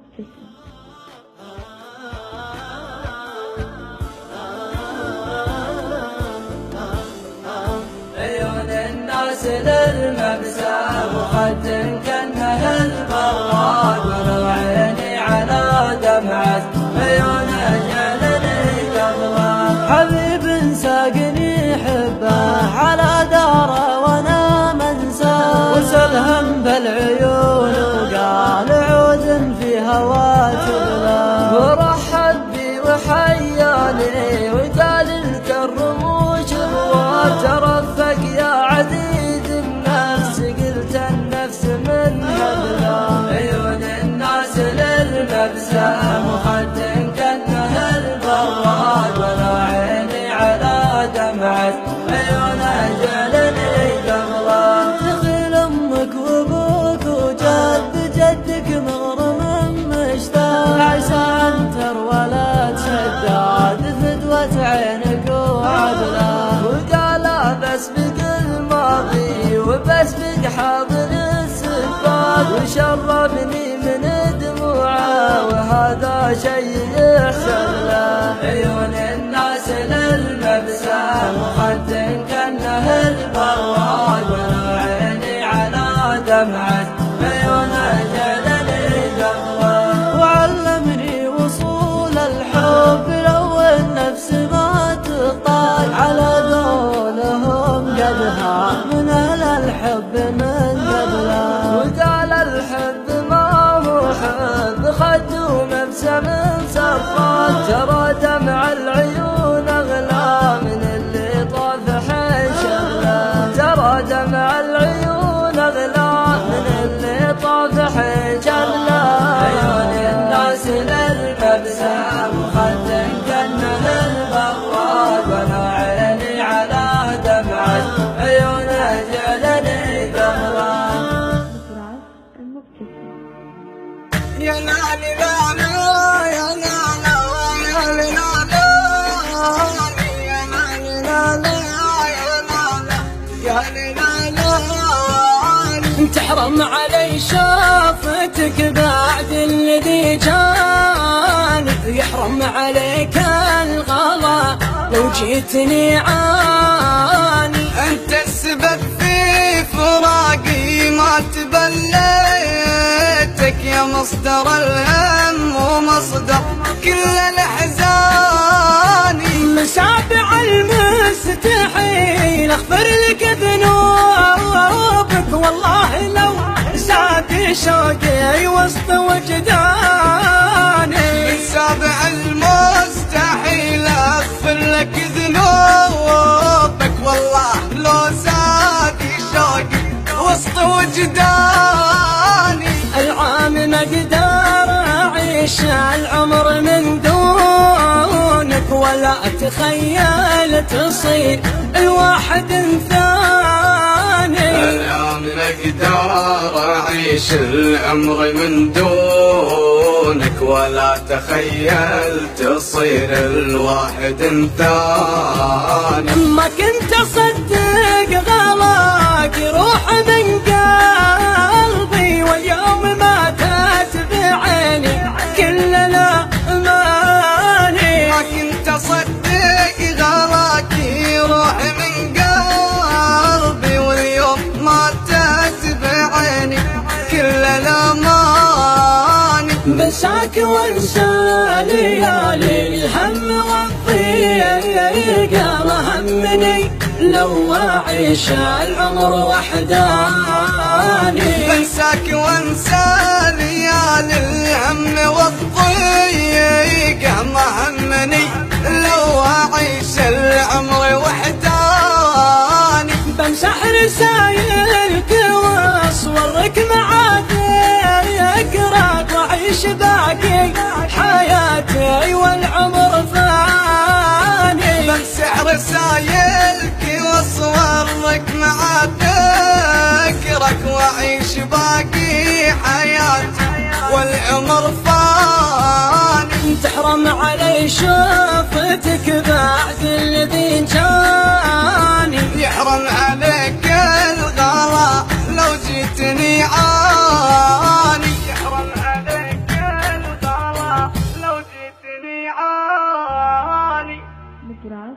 مبتسم. عيون الناس للمبسى وخد كأنها البراد، ولو عيني على دمعة عيون جعلني قبله. حبيب ساقني حبه على داره وانا منساه، وسلهم بالعيون وقال عود في هوا تغلى. ورحب بي وحياني وقال لك الرموش بواب، ترفق يا عزيز النفس قلت النفس من هبله. عيون الناس للمبسى مخد كأنها البراد، ولو عيني على دمعة عيونها جعلني قبله. دخل امك وابوك وجد جدك مغرم مشتاق، عسى انتر ولا تشداد فدوة عينك وعدله. وقال بسبق الماضي وبسبق حاضر السباق، وشربني من دموعه وهذا شيء يحسب له. عيون الناس للمبسى مخد كأنها البراد، ولو عيني على دمعة عيونها جعلني قبله. وعلمني وصول الحب لو النفس ما تطال، على قولهم قد هان من أهل الحب من قبله. وقال الحب ما هو حب خد ومبسم سرطان، ترى دمع العيون أغلى من اللي طاف حشله. ترى دمع العيون أغلى من اللي طاف حشله. عيون الناس للمبسى مخد كأنها البراد، ولو عيني على دمعة عيونها جعلني قبله. بسرعة المبتسم. يا لالي لالا يا لالا يا لالا يا لالي لالا يا لالا تحرم علي شافتك بعد الذي جاني، يحرم عليك الغلا لو جيتني عاني. انت السبب في فراقي ما تبليتك، يا مصدر الهم ومصدر كل الاحزان. مسابع المستحيل اغفر لك ذنوبك، والله لو زاد شوقي وسط وجداني. مسابع المستحيل اغفر لك ذنوبك، والله لو زاد شوقي وسط وجداني. العام ما اقدر اعيش العمر من دونك، ولا اتخيل تصير الواحد ثاني. العام ما اقدر اعيش العمر من دونك، ولا تخيل تصير الواحد ثاني. ما كنت اصدق غلاك يروح من قلبي، واليوم ماتت بعيني كل الاماني. ما كنت اصدق غلاك يروح من قلبي، واليوم ماتت بعيني كل الاماني. بنساك وانسى ليالي الهم والضيق، ما همني لو اعيش العمر وحداني. بنساك وانسى ليالي الهم والضيق، ما همني لو اعيش العمر وحداني. بمسح رسايلك واصورك معاذكرك، واعيش باقي حياتي والعمر فاني. بمسح رسايلك واصورك معاذكرك، واعيش باقي حياتي والعمر فاني. تحرم علي شوفتك بعد الذي جاني، يحرم عليك الغلا لو جيتني عاني. يحرم عليك الفراق